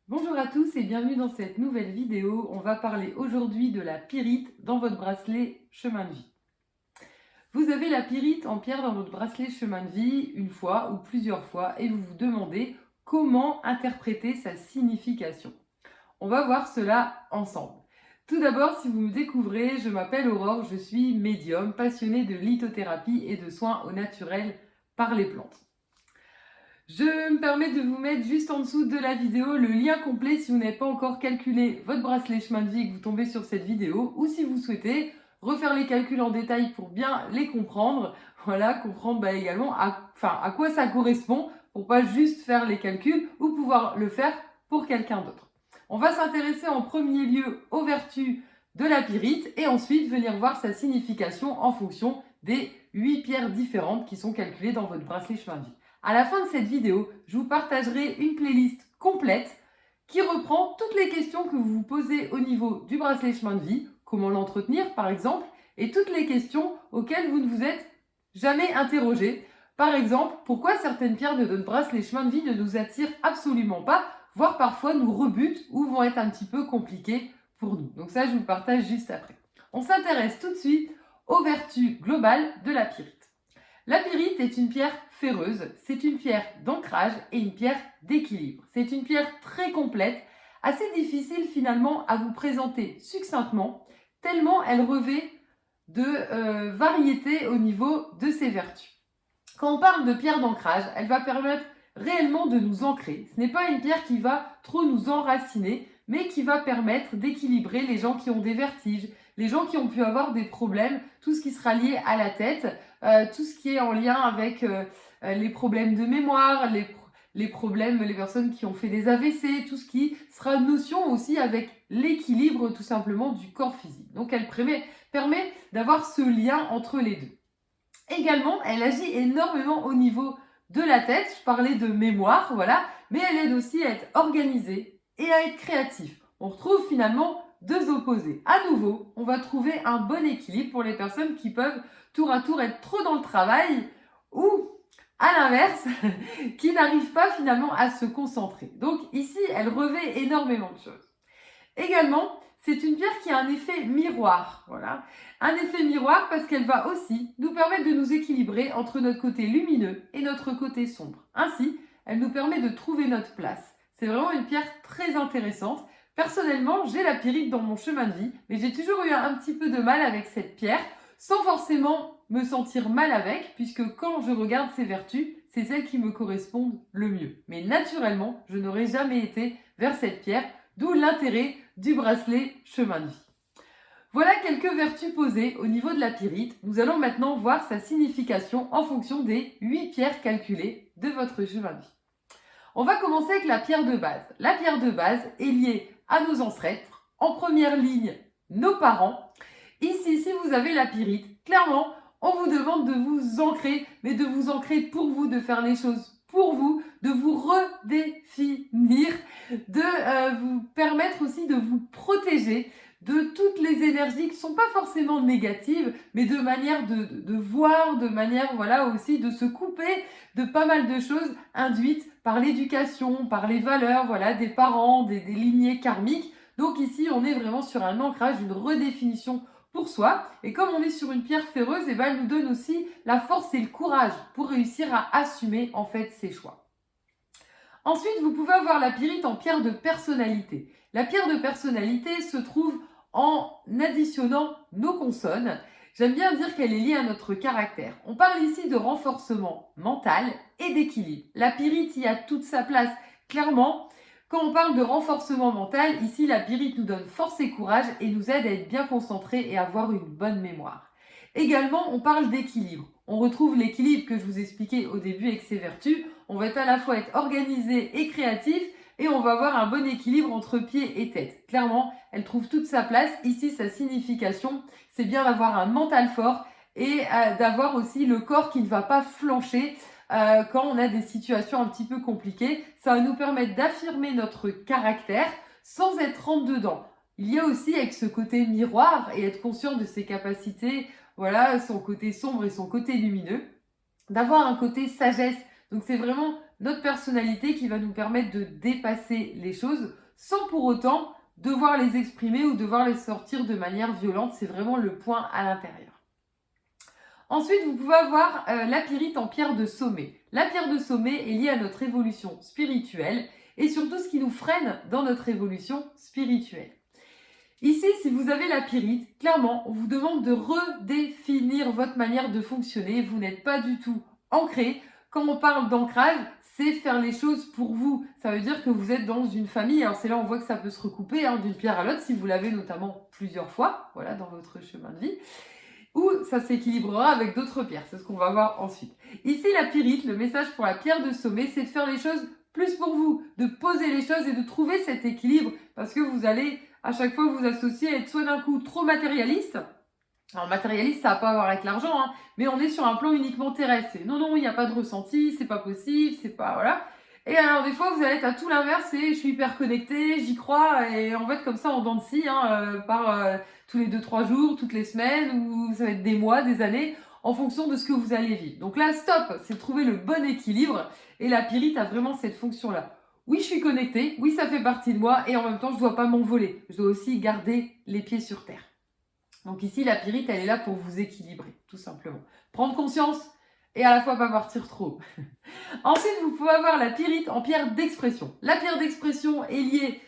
Bonjour à tous et bienvenue dans cette nouvelle vidéo. On va parler aujourd'hui de la pyrite dans votre bracelet chemin de vie. Vous avez la pyrite en pierre dans votre bracelet chemin de vie une fois ou plusieurs fois et vous vous demandez comment interpréter sa signification. On va voir cela ensemble. Tout d'abord, si vous me découvrez, je m'appelle Aurore, je suis médium, passionnée de lithothérapie et de soins au naturel par les plantes. Je me permets de vous mettre juste en dessous de la vidéo le lien complet si vous n'avez pas encore calculé votre bracelet chemin de vie et que vous tombez sur cette vidéo, ou si vous souhaitez refaire les calculs en détail pour bien les comprendre, voilà, comprendre également à quoi ça correspond pour pas juste faire les calculs ou pouvoir le faire pour quelqu'un d'autre. On va s'intéresser en premier lieu aux vertus de la pyrite et ensuite venir voir sa signification en fonction des 8 pierres différentes qui sont calculées dans votre bracelet chemin de vie. À la fin de cette vidéo, je vous partagerai une playlist complète qui reprend toutes les questions que vous vous posez au niveau du bracelet chemin de vie, comment l'entretenir par exemple, et toutes les questions auxquelles vous ne vous êtes jamais interrogé. Par exemple, pourquoi certaines pierres de notre bracelet chemin de vie ne nous attirent absolument pas, voire parfois nous rebutent ou vont être un petit peu compliquées pour nous. Donc ça, je vous le partage juste après. On s'intéresse tout de suite aux vertus globales de la pyrite. La pyrite est une pierre ferreuse, c'est une pierre d'ancrage et une pierre d'équilibre. C'est une pierre très complète, assez difficile finalement à vous présenter succinctement, tellement elle revêt de variété au niveau de ses vertus. Quand on parle de pierre d'ancrage, elle va permettre réellement de nous ancrer. Ce n'est pas une pierre qui va trop nous enraciner, mais qui va permettre d'équilibrer les gens qui ont des vertiges, les gens qui ont pu avoir des problèmes, tout ce qui sera lié à la tête, tout ce qui est en lien avec les problèmes de mémoire, les problèmes, les personnes qui ont fait des AVC, tout ce qui sera notion aussi avec l'équilibre tout simplement du corps physique. Donc elle permet d'avoir ce lien entre les deux. Également, elle agit énormément au niveau de la tête. Je parlais de mémoire, voilà, mais elle aide aussi à être organisée et à être créatif. On retrouve finalement deux opposés. À nouveau, on va trouver un bon équilibre pour les personnes qui peuvent tour à tour être trop dans le travail ou à l'inverse, qui n'arrivent pas finalement à se concentrer. Donc ici, elle revêt énormément de choses. Également, c'est une pierre qui a un effet miroir. Voilà. Un effet miroir parce qu'elle va aussi nous permettre de nous équilibrer entre notre côté lumineux et notre côté sombre. Ainsi, elle nous permet de trouver notre place. C'est vraiment une pierre très intéressante. Personnellement, j'ai la pyrite dans mon chemin de vie, mais j'ai toujours eu un petit peu de mal avec cette pierre, sans forcément me sentir mal avec, puisque quand je regarde ses vertus, c'est celles qui me correspondent le mieux. Mais naturellement, je n'aurais jamais été vers cette pierre, d'où l'intérêt du bracelet chemin de vie. Voilà quelques vertus posées au niveau de la pyrite. Nous allons maintenant voir sa signification en fonction des 8 pierres calculées de votre chemin de vie. On va commencer avec la pierre de base. La pierre de base est liée à nos ancêtres. En première ligne, nos parents. Ici, si vous avez la pyrite, clairement, on vous demande de vous ancrer, mais de vous ancrer pour vous, de faire les choses pour vous, de vous redéfinir, de vous permettre aussi de vous protéger de toutes les énergies qui ne sont pas forcément négatives, mais de manière de voir, de manière voilà aussi de se couper de pas mal de choses induites par l'éducation, par les valeurs, voilà, des parents, des lignées karmiques. Donc ici, on est vraiment sur un ancrage, une redéfinition pour soi. Et comme on est sur une pierre ferreuse, et ben, elle nous donne aussi la force et le courage pour réussir à assumer en fait ses choix. Ensuite, vous pouvez avoir la pyrite en pierre de personnalité. La pierre de personnalité se trouve en additionnant nos consonnes. J'aime bien dire qu'elle est liée à notre caractère. On parle ici de renforcement mental et d'équilibre. La pyrite y a toute sa place. Clairement, quand on parle de renforcement mental, ici la pyrite nous donne force et courage et nous aide à être bien concentrés et à avoir une bonne mémoire. Également, on parle d'équilibre. On retrouve l'équilibre que je vous expliquais au début avec ses vertus. On va à la fois être organisé et créatif et on va avoir un bon équilibre entre pied et tête. Clairement, elle trouve toute sa place. Ici, sa signification, c'est bien d'avoir un mental fort et d'avoir aussi le corps qui ne va pas flancher quand on a des situations un petit peu compliquées. Ça va nous permettre d'affirmer notre caractère sans être rentre dedans. Il y a aussi avec ce côté miroir et être conscient de ses capacités, voilà, son côté sombre et son côté lumineux, d'avoir un côté sagesse. Donc c'est vraiment notre personnalité, qui va nous permettre de dépasser les choses sans pour autant devoir les exprimer ou devoir les sortir de manière violente. C'est vraiment le point à l'intérieur. Ensuite, vous pouvez avoir la pyrite en pierre de sommet. La pierre de sommet est liée à notre évolution spirituelle et surtout ce qui nous freine dans notre évolution spirituelle. Ici, si vous avez la pyrite, clairement, on vous demande de redéfinir votre manière de fonctionner. Vous n'êtes pas du tout ancré. Quand on parle d'ancrage, c'est faire les choses pour vous. Ça veut dire que vous êtes dans une famille. Alors c'est là on voit que ça peut se recouper d'une pierre à l'autre si vous l'avez notamment plusieurs fois, voilà, dans votre chemin de vie. Ou ça s'équilibrera avec d'autres pierres. C'est ce qu'on va voir ensuite. Ici, la pyrite, le message pour la pierre de sommet, c'est de faire les choses plus pour vous, de poser les choses et de trouver cet équilibre parce que vous allez à chaque fois vous associer à être soit d'un coup trop matérialiste. Alors matérialiste, ça n'a pas à voir avec l'argent, mais on est sur un plan uniquement terrestre. Non, il n'y a pas de ressenti, c'est pas possible, c'est pas... Voilà. Et alors des fois, vous allez être à tout l'inverse, et je suis hyper connectée, j'y crois, et en fait comme ça en dents de scie, par tous les 2-3 jours, toutes les semaines, ou ça va être des mois, des années, en fonction de ce que vous allez vivre. Donc là, stop, c'est de trouver le bon équilibre, et la pyrite a vraiment cette fonction-là. Oui, je suis connectée, oui, ça fait partie de moi, et en même temps, je ne dois pas m'envoler. Je dois aussi garder les pieds sur terre. Donc ici, la pyrite, elle est là pour vous équilibrer, tout simplement. Prendre conscience et à la fois pas partir trop. Ensuite, vous pouvez avoir la pyrite en pierre d'expression. La pierre d'expression est liée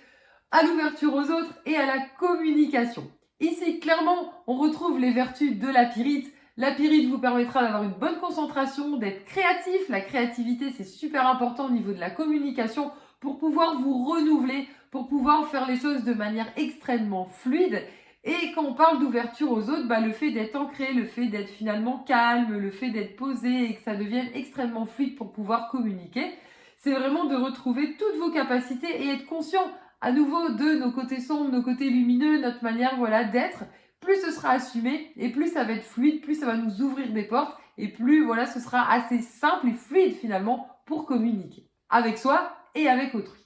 à l'ouverture aux autres et à la communication. Ici, clairement, on retrouve les vertus de la pyrite. La pyrite vous permettra d'avoir une bonne concentration, d'être créatif. La créativité, c'est super important au niveau de la communication pour pouvoir vous renouveler, pour pouvoir faire les choses de manière extrêmement fluide. Et quand on parle d'ouverture aux autres, le fait d'être ancré, le fait d'être finalement calme, le fait d'être posé et que ça devienne extrêmement fluide pour pouvoir communiquer, c'est vraiment de retrouver toutes vos capacités et être conscient à nouveau de nos côtés sombres, nos côtés lumineux, notre manière d'être. Plus ce sera assumé et plus ça va être fluide, plus ça va nous ouvrir des portes et plus ce sera assez simple et fluide finalement pour communiquer avec soi et avec autrui.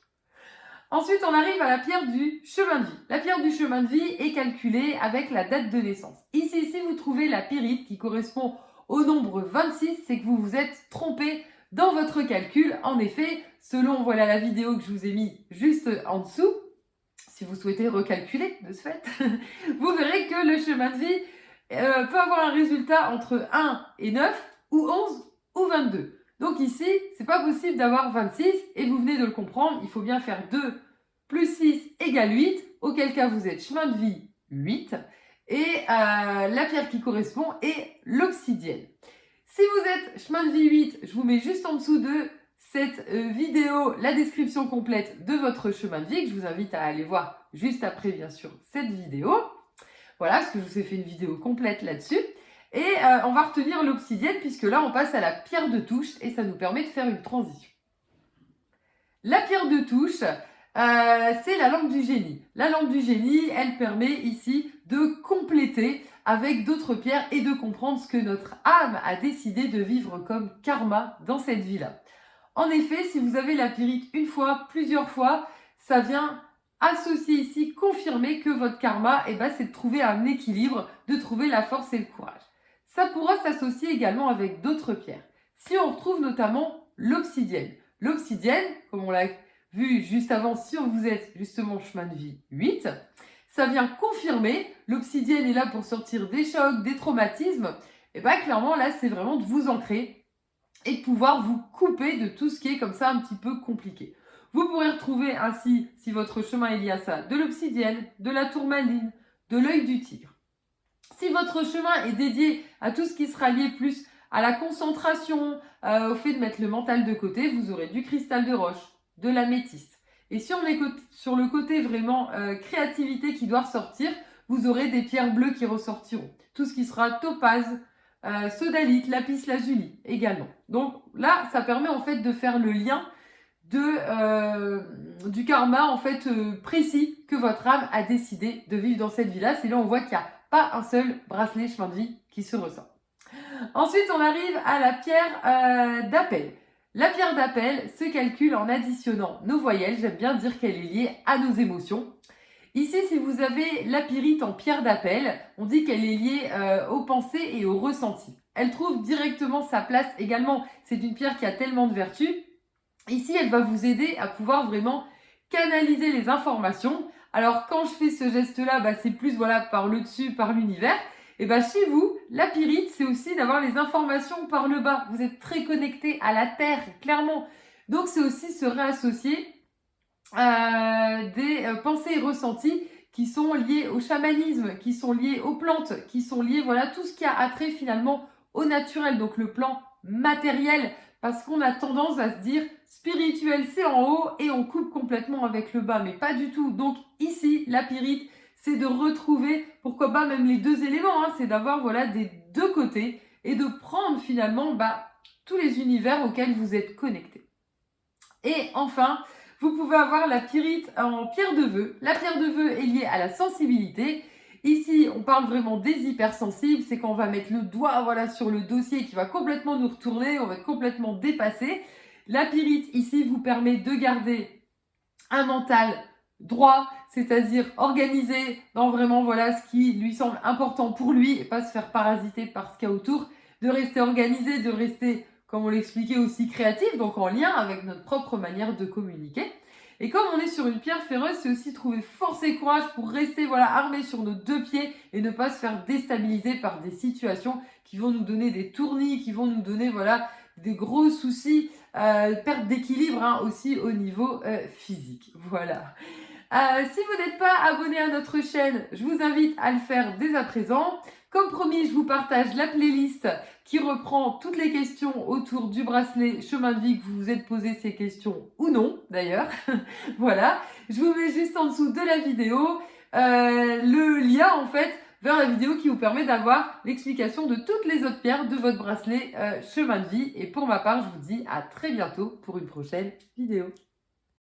Ensuite, on arrive à la pierre du chemin de vie. La pierre du chemin de vie est calculée avec la date de naissance. Ici, si vous trouvez la pyrite qui correspond au nombre 26, c'est que vous vous êtes trompé dans votre calcul. En effet, selon la vidéo que je vous ai mis juste en dessous, si vous souhaitez recalculer de ce fait, vous verrez que le chemin de vie peut avoir un résultat entre 1 et 9, ou 11, ou 22. Donc ici, c'est pas possible d'avoir 26, et vous venez de le comprendre, il faut bien faire 2 plus 6 égale 8, auquel cas vous êtes chemin de vie 8, et la pierre qui correspond est l'obsidienne. Si vous êtes chemin de vie 8, je vous mets juste en dessous de cette vidéo la description complète de votre chemin de vie, que je vous invite à aller voir juste après bien sûr cette vidéo. Voilà, parce que je vous ai fait une vidéo complète là-dessus. Et on va retenir l'obsidienne puisque là, on passe à la pierre de touche et ça nous permet de faire une transition. La pierre de touche, c'est la lampe du génie. La lampe du génie, elle permet ici de compléter avec d'autres pierres et de comprendre ce que notre âme a décidé de vivre comme karma dans cette vie-là. En effet, si vous avez la pyrite une fois, plusieurs fois, ça vient associer ici, confirmer que votre karma, c'est de trouver un équilibre, de trouver la force et le courage. Ça pourra s'associer également avec d'autres pierres. Si on retrouve notamment l'obsidienne. L'obsidienne, comme on l'a vu juste avant, si vous êtes justement chemin de vie 8, ça vient confirmer, l'obsidienne est là pour sortir des chocs, des traumatismes, et clairement là c'est vraiment de vous ancrer et de pouvoir vous couper de tout ce qui est comme ça un petit peu compliqué. Vous pourrez retrouver ainsi, si votre chemin est lié à ça, de l'obsidienne, de la tourmaline, de l'œil du tigre. Si votre chemin est dédié à tout ce qui sera lié plus à la concentration, au fait de mettre le mental de côté, vous aurez du cristal de roche, de l'améthyste. Et si on est sur le côté vraiment créativité qui doit ressortir, vous aurez des pierres bleues qui ressortiront. Tout ce qui sera topaze, sodalite, lapis lazuli également. Donc là, ça permet en fait de faire le lien du karma en fait précis que votre âme a décidé de vivre dans cette vie-là. C'est là on voit qu'il n'y a pas un seul bracelet chemin de vie qui se ressent. Ensuite, on arrive à la pierre d'appel. La pierre d'appel se calcule en additionnant nos voyelles. J'aime bien dire qu'elle est liée à nos émotions. Ici, si vous avez la pyrite en pierre d'appel, on dit qu'elle est liée aux pensées et aux ressentis. Elle trouve directement sa place également. C'est une pierre qui a tellement de vertus Ici, elle va vous aider à pouvoir vraiment canaliser les informations. Alors, quand je fais ce geste-là, c'est plus voilà, par le dessus, par l'univers. Et chez vous, la pyrite, c'est aussi d'avoir les informations par le bas. Vous êtes très connecté à la terre, clairement. Donc, c'est aussi se réassocier des pensées et ressentis qui sont liés au chamanisme, qui sont liés aux plantes, qui sont liés, voilà, tout ce qui a attrait finalement au naturel, donc le plan matériel, parce qu'on a tendance à se dire spirituel c'est en haut et on coupe complètement avec le bas, mais pas du tout. Donc ici, la pyrite, c'est de retrouver, pourquoi pas même les deux éléments, c'est d'avoir voilà des deux côtés et de prendre finalement tous les univers auxquels vous êtes connectés. Et enfin, vous pouvez avoir la pyrite en pierre de vœu. La pierre de vœu est liée à la sensibilité. Ici, on parle vraiment des hypersensibles. C'est quand on va mettre le doigt sur le dossier qui va complètement nous retourner, on va être complètement dépassé. La pyrite, ici, vous permet de garder un mental droit, c'est-à-dire organisé dans vraiment ce qui lui semble important pour lui et pas se faire parasiter par ce qu'il y a autour, de rester organisé, de rester, comme on l'expliquait, aussi créatif, donc en lien avec notre propre manière de communiquer. Et comme on est sur une pierre ferreuse, c'est aussi trouver force et courage pour rester armé sur nos deux pieds et ne pas se faire déstabiliser par des situations qui vont nous donner des tournis, qui vont nous donner des gros soucis, perte d'équilibre aussi au niveau physique. Voilà. Si vous n'êtes pas abonné à notre chaîne, je vous invite à le faire dès à présent. Comme promis, je vous partage la playlist qui reprend toutes les questions autour du bracelet chemin de vie, que vous vous êtes posé ces questions ou non d'ailleurs. Voilà, je vous mets juste en dessous de la vidéo le lien en fait vers la vidéo qui vous permet d'avoir l'explication de toutes les autres pierres de votre bracelet chemin de vie. Et pour ma part, je vous dis à très bientôt pour une prochaine vidéo.